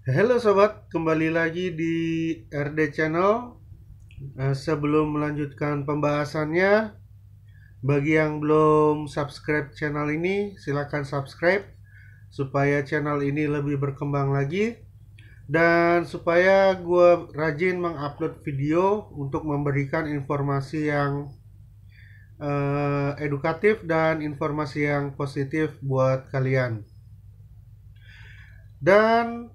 Halo sobat, kembali lagi di RD Channel. Sebelum melanjutkan pembahasannya, bagi yang belum subscribe channel ini, silakan subscribe supaya channel ini lebih berkembang lagi dan supaya gue rajin mengupload video untuk memberikan informasi yang edukatif dan informasi yang positif buat kalian. Dan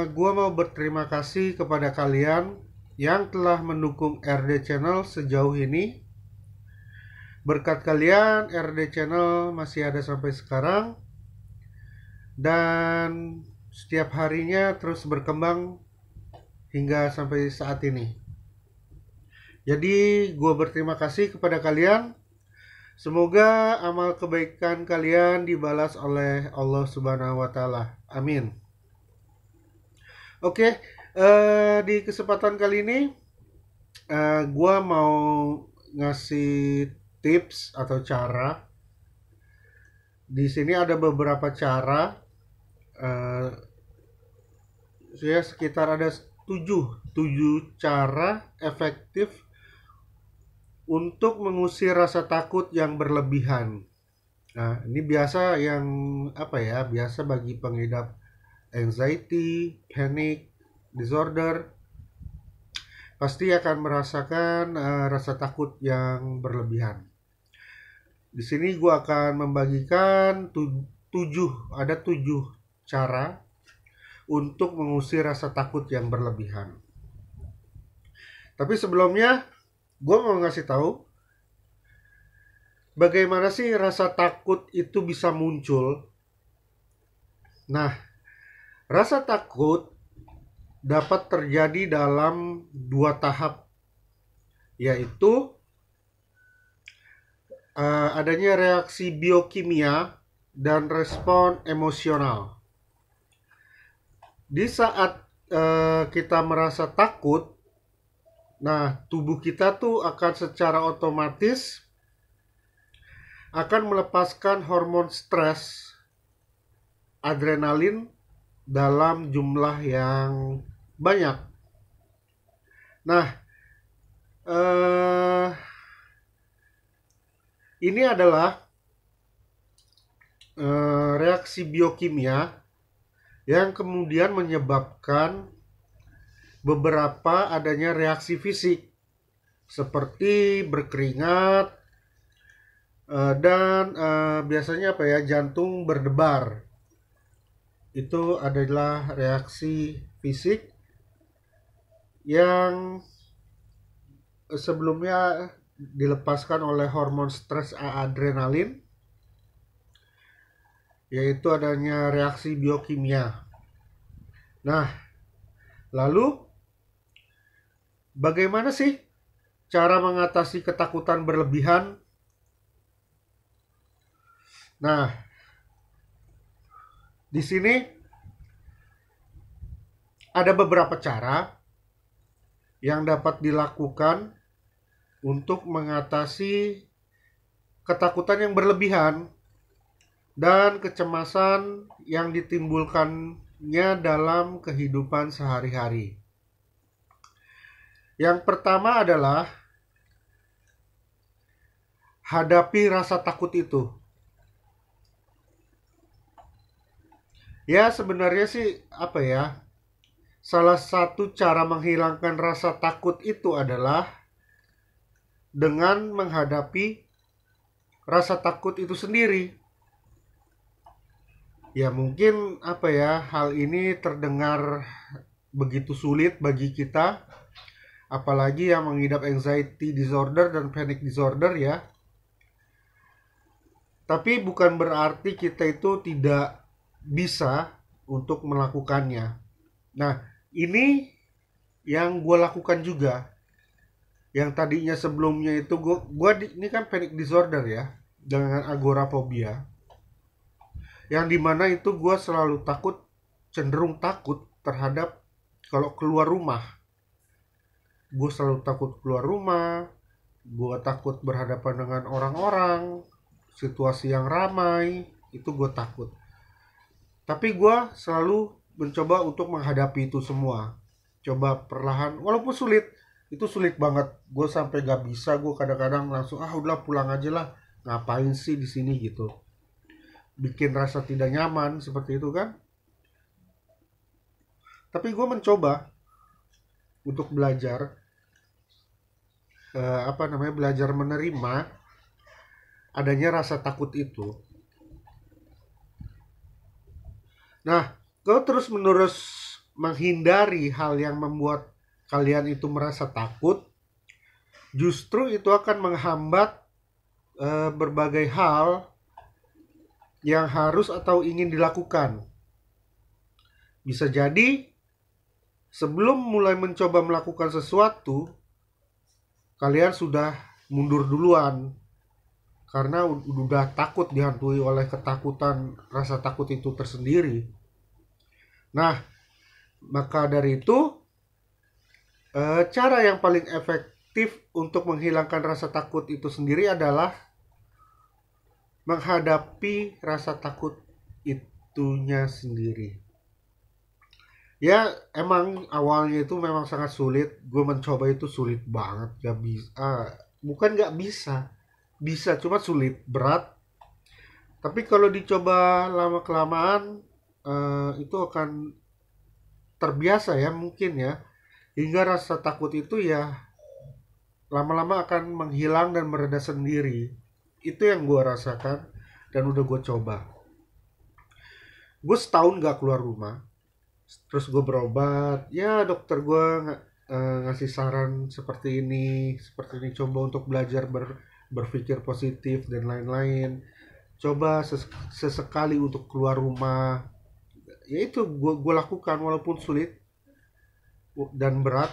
gue mau berterima kasih kepada kalian yang telah mendukung RD Channel sejauh ini. Berkat kalian, RD Channel masih ada sampai sekarang. Dan setiap harinya terus berkembang hingga sampai saat ini. Jadi gue berterima kasih kepada kalian. Semoga amal kebaikan kalian dibalas oleh Allah Subhanahu wa Ta'ala. Amin. Oke, di kesempatan kali ini gua mau ngasih tips atau cara. Di sini ada beberapa cara. Saya sekitar ada 7 cara efektif untuk mengusir rasa takut yang berlebihan. Nah, ini biasa yang biasa bagi pengidap anxiety, panic disorder pasti akan merasakan rasa takut yang berlebihan. Di sini gue akan membagikan 7 cara untuk mengusir rasa takut yang berlebihan. Tapi sebelumnya gue mau ngasih tahu bagaimana sih rasa takut itu bisa muncul. Nah, rasa takut dapat terjadi dalam 2 tahap, yaitu adanya reaksi biokimia dan respon emosional. Di saat kita merasa takut, nah tubuh kita tuh akan secara otomatis akan melepaskan hormon stres, adrenalin dalam jumlah yang banyak. Nah, ini adalah reaksi biokimia yang kemudian menyebabkan beberapa adanya reaksi fisik seperti berkeringat dan biasanya jantung berdebar. Itu adalah reaksi fisik yang sebelumnya dilepaskan oleh hormon stres adrenalin, yaitu adanya reaksi biokimia. Nah, lalu bagaimana sih cara mengatasi ketakutan berlebihan? Nah, di sini ada beberapa cara yang dapat dilakukan untuk mengatasi ketakutan yang berlebihan dan kecemasan yang ditimbulkannya dalam kehidupan sehari-hari. Yang pertama adalah hadapi rasa takut itu. Ya, sebenarnya sih salah satu cara menghilangkan rasa takut itu adalah dengan menghadapi rasa takut itu sendiri. Ya mungkin hal ini terdengar begitu sulit bagi kita, apalagi yang mengidap anxiety disorder dan panic disorder ya. Tapi bukan berarti kita itu tidak bisa untuk melakukannya. Nah, ini yang gue lakukan juga. Yang tadinya sebelumnya itu gue ini kan panic disorder ya, dengan agorafobia. Yang dimana itu gue selalu cenderung takut terhadap kalau keluar rumah. Gue selalu takut keluar rumah, gue takut berhadapan dengan orang-orang, situasi yang ramai, itu gue takut. Tapi gue selalu mencoba untuk menghadapi itu semua. Coba perlahan, walaupun sulit, itu sulit banget. Gue sampai gak bisa, gue kadang-kadang langsung udah pulang aja lah. Ngapain sih di sini gitu? Bikin rasa tidak nyaman seperti itu kan. Tapi gue mencoba untuk belajar, belajar menerima adanya rasa takut itu. Nah, kalau terus-menerus menghindari hal yang membuat kalian itu merasa takut, justru itu akan menghambat berbagai hal yang harus atau ingin dilakukan. Bisa jadi sebelum mulai mencoba melakukan sesuatu, kalian sudah mundur duluan karena udah takut, dihantui oleh ketakutan, rasa takut itu tersendiri. Nah, maka dari itu cara yang paling efektif untuk menghilangkan rasa takut itu sendiri adalah menghadapi rasa takut itunya sendiri. Ya, emang awalnya itu memang sangat sulit. Gue mencoba itu sulit banget, gak bisa. Bukan gak bisa, bisa, cuma sulit, berat. Tapi kalau dicoba lama kelamaan, itu akan terbiasa ya, mungkin ya. Hingga rasa takut itu ya lama-lama akan menghilang dan mereda sendiri. Itu yang gue rasakan dan udah gue coba. Gue setahun gak keluar rumah. Terus gue berobat. Ya dokter gue ngasih saran seperti ini. Coba untuk belajar berpikir positif dan lain-lain. Coba sesekali untuk keluar rumah. Ya itu gue lakukan walaupun sulit dan berat.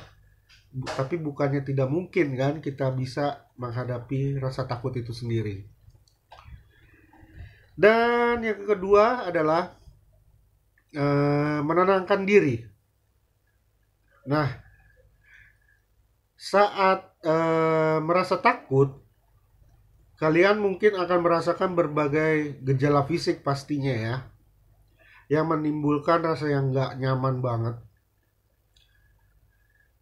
Tapi bukannya tidak mungkin kan kita bisa menghadapi rasa takut itu sendiri. Dan yang kedua adalah menenangkan diri. Nah, saat merasa takut, kalian mungkin akan merasakan berbagai gejala fisik pastinya ya, yang menimbulkan rasa yang gak nyaman banget.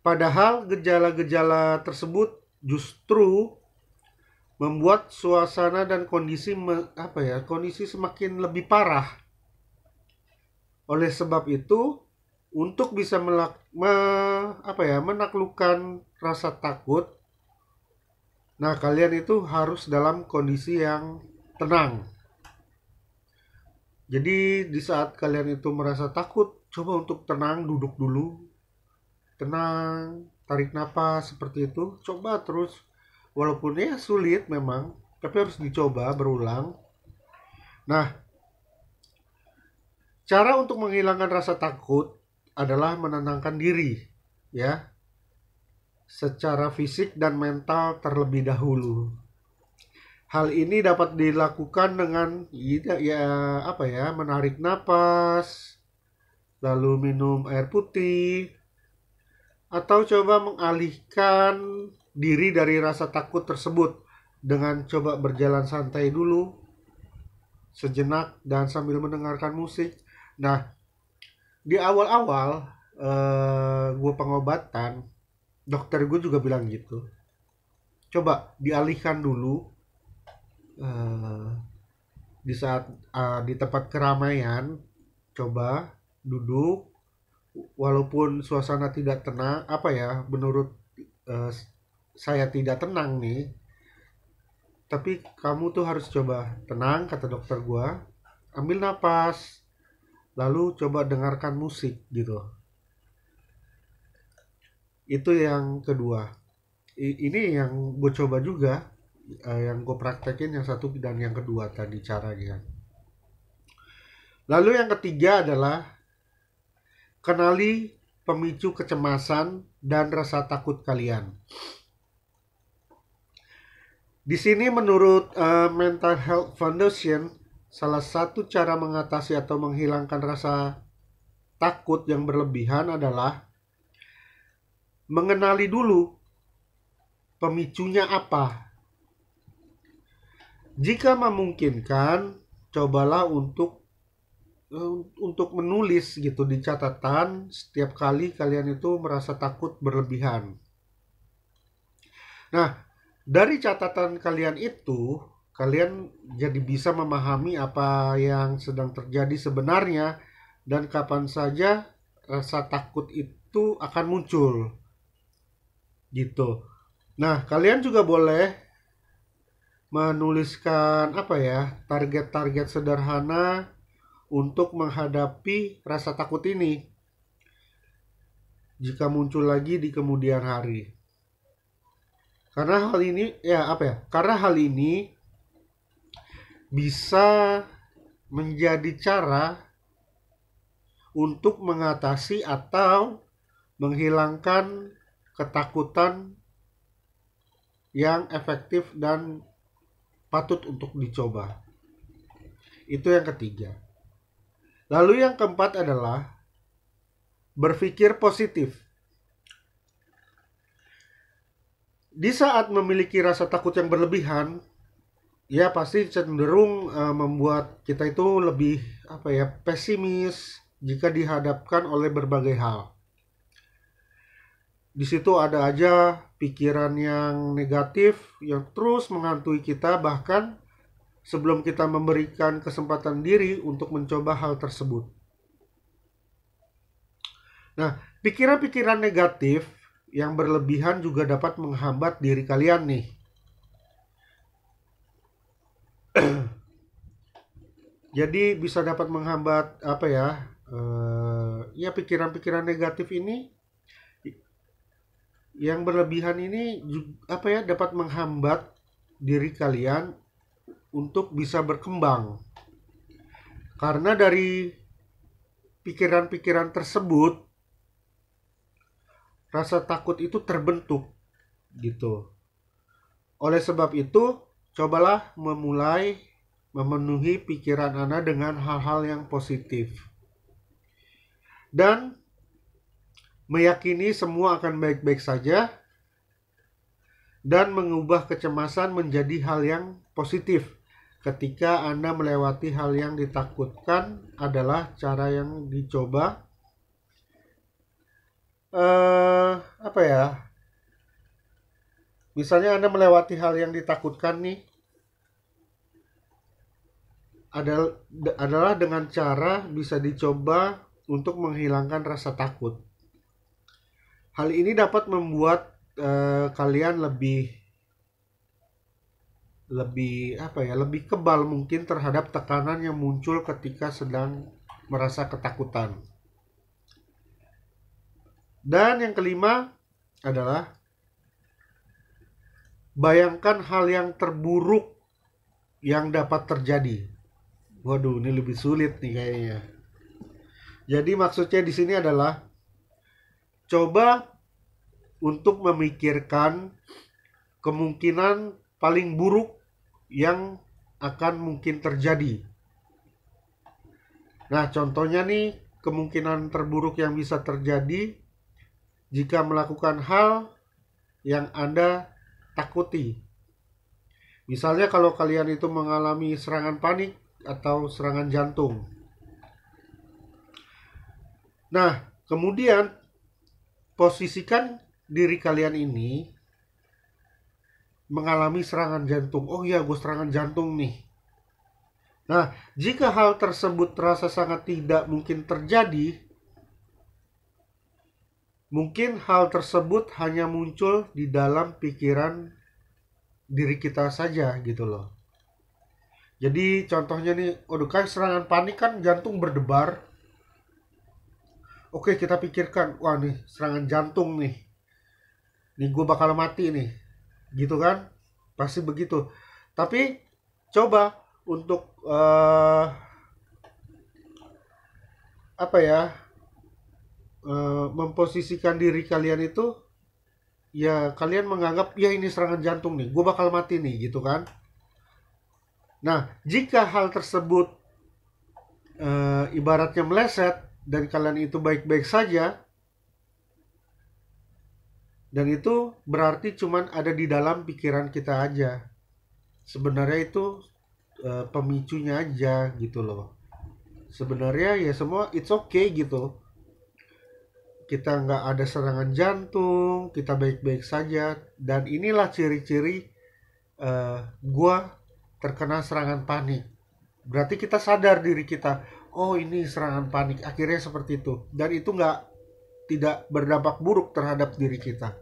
Padahal gejala-gejala tersebut justru membuat suasana dan kondisi semakin lebih parah. Oleh sebab itu, untuk bisa menaklukkan rasa takut, nah kalian itu harus dalam kondisi yang tenang. Jadi di saat kalian itu merasa takut, coba untuk tenang, duduk dulu. Tenang, tarik napas seperti itu. Coba terus, walaupun ya sulit memang, tapi harus dicoba berulang. Nah, cara untuk menghilangkan rasa takut adalah menenangkan diri, ya, secara fisik dan mental terlebih dahulu. Hal ini dapat dilakukan dengan menarik napas, lalu minum air putih, atau coba mengalihkan diri dari rasa takut tersebut dengan coba berjalan santai dulu sejenak dan sambil mendengarkan musik. Nah, di awal-awal gue pengobatan, dokter gue juga bilang gitu. Coba dialihkan dulu di saat di tempat keramaian, coba duduk. Walaupun suasana tidak tenang, menurut saya tidak tenang nih, tapi kamu tuh harus coba tenang, kata dokter gua. Ambil napas, lalu coba dengarkan musik gitu. Itu yang kedua. Ini yang gue coba juga, yang gue praktekin yang satu dan yang kedua tadi caranya. Lalu yang ketiga adalah kenali pemicu kecemasan dan rasa takut kalian. Di sini menurut Mental Health Foundation, salah satu cara mengatasi atau menghilangkan rasa takut yang berlebihan adalah mengenali dulu pemicunya apa. Jika memungkinkan, cobalah untuk untuk menulis gitu di catatan setiap kali kalian itu merasa takut berlebihan. Nah, dari catatan kalian itu, kalian jadi bisa memahami apa yang sedang terjadi sebenarnya dan kapan saja rasa takut itu akan muncul. Gitu. Nah, kalian juga boleh menuliskan apa ya, target-target sederhana untuk menghadapi rasa takut ini jika muncul lagi di kemudian hari. Karena hal ini ya apa ya? Karena hal ini bisa menjadi cara untuk mengatasi atau menghilangkan ketakutan yang efektif dan patut untuk dicoba. Itu yang ketiga. Lalu yang keempat adalah berpikir positif. Di saat memiliki rasa takut yang berlebihan, ya pasti cenderung membuat kita itu lebih apa ya, pesimis jika dihadapkan oleh berbagai hal. Di situ ada aja pikiran yang negatif yang terus menghantui kita, bahkan sebelum kita memberikan kesempatan diri untuk mencoba hal tersebut. Nah, pikiran-pikiran negatif yang berlebihan juga dapat menghambat diri kalian nih. Jadi bisa dapat menghambat apa ya? Ya pikiran-pikiran negatif ini yang berlebihan ini apa ya, dapat menghambat diri kalian untuk bisa berkembang. Karena dari pikiran-pikiran tersebut rasa takut itu terbentuk gitu. Oleh sebab itu, cobalah memulai memenuhi pikiran Anda dengan hal-hal yang positif. Dan meyakini semua akan baik-baik saja dan mengubah kecemasan menjadi hal yang positif. Ketika Anda melewati hal yang ditakutkan adalah cara yang dicoba. Apa ya? Misalnya Anda melewati hal yang ditakutkan nih, adalah dengan cara bisa dicoba untuk menghilangkan rasa takut. Hal ini dapat membuat kalian lebih kebal mungkin terhadap tekanan yang muncul ketika sedang merasa ketakutan. Dan yang kelima adalah bayangkan hal yang terburuk yang dapat terjadi. Waduh, ini lebih sulit nih kayaknya. Jadi maksudnya di sini adalah coba untuk memikirkan kemungkinan paling buruk yang akan mungkin terjadi. Nah, contohnya nih, kemungkinan terburuk yang bisa terjadi jika melakukan hal yang Anda takuti. Misalnya kalau kalian itu mengalami serangan panik atau serangan jantung. Nah, kemudian posisikan diri kalian ini mengalami serangan jantung. Oh iya, gue serangan jantung nih. Nah, jika hal tersebut terasa sangat tidak mungkin terjadi, mungkin hal tersebut hanya muncul di dalam pikiran diri kita saja gitu loh. Jadi contohnya nih, aduh kan serangan panik kan jantung berdebar. Oke, kita pikirkan, wah nih serangan jantung nih. Nih gue bakal mati nih. Gitu kan? Pasti begitu. Tapi coba untuk memposisikan diri kalian itu, ya kalian menganggap ya ini serangan jantung nih, gue bakal mati nih, gitu kan. Nah, jika hal tersebut ibaratnya meleset dan kalian itu baik-baik saja, dan itu berarti cuman ada di dalam pikiran kita aja. Sebenarnya itu pemicunya aja gitu loh. sebenarnya ya semua it's okay gitu. Kita nggak ada serangan jantung, kita baik-baik saja. Dan inilah ciri-ciri gue terkena serangan panik. Berarti kita sadar diri kita, oh ini serangan panik, akhirnya seperti itu. Dan itu tidak berdampak buruk terhadap diri kita.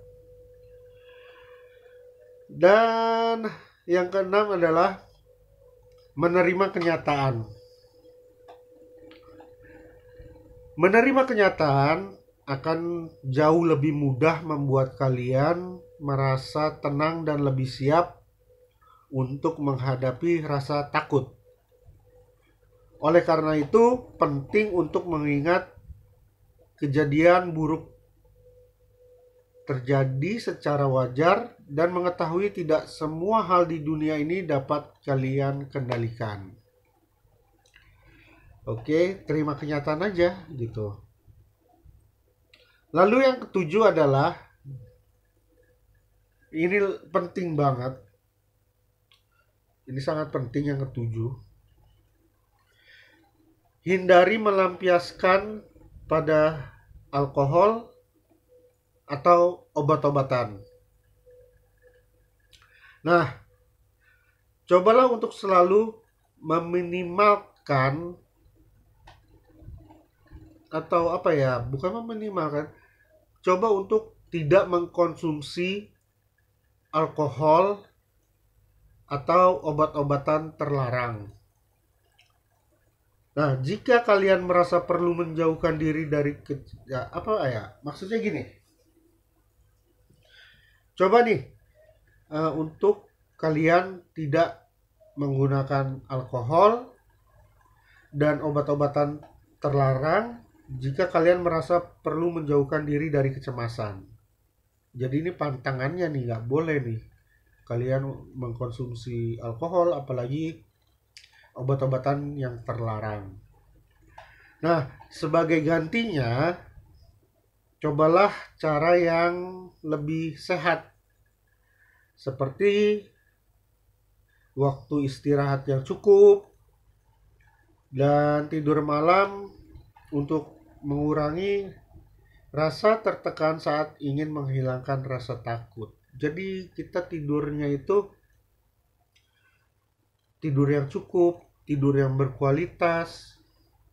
Dan yang keenam adalah menerima kenyataan. Menerima kenyataan akan jauh lebih mudah membuat kalian merasa tenang dan lebih siap untuk menghadapi rasa takut. Oleh karena itu, penting untuk mengingat kejadian buruk terjadi secara wajar dan mengetahui tidak semua hal di dunia ini dapat kalian kendalikan. Oke, terima kenyataan aja gitu. Lalu yang ketujuh adalah, ini penting banget. Ini sangat penting yang ketujuh. Hindari melampiaskan pada alkohol atau obat-obatan. Nah, cobalah untuk selalu meminimalkan atau apa ya, bukan meminimalkan, coba untuk tidak mengkonsumsi alkohol atau obat-obatan terlarang. Nah, jika kalian merasa perlu menjauhkan diri dari maksudnya gini. Coba nih untuk kalian tidak menggunakan alkohol dan obat-obatan terlarang jika kalian merasa perlu menjauhkan diri dari kecemasan. Jadi ini pantangannya nih, nggak boleh nih kalian mengkonsumsi alkohol, apalagi obat-obatan yang terlarang. Nah, sebagai gantinya, cobalah cara yang lebih sehat, seperti waktu istirahat yang cukup dan tidur malam untuk mengurangi rasa tertekan saat ingin menghilangkan rasa takut. Jadi kita tidurnya itu tidur yang cukup, tidur yang berkualitas,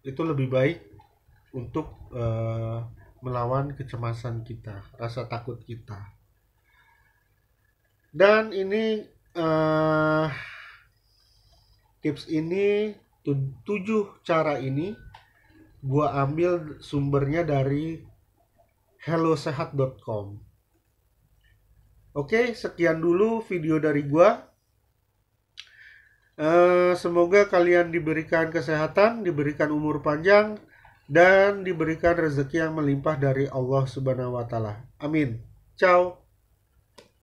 itu lebih baik untuk melawan kecemasan kita, rasa takut kita. Dan ini tips ini, 7 cara ini gua ambil sumbernya dari hellosehat.com. Oke, sekian dulu video dari gua. Semoga kalian diberikan kesehatan, diberikan umur panjang, dan diberikan rezeki yang melimpah dari Allah Subhanahu wa Ta'ala. Amin. Ciao.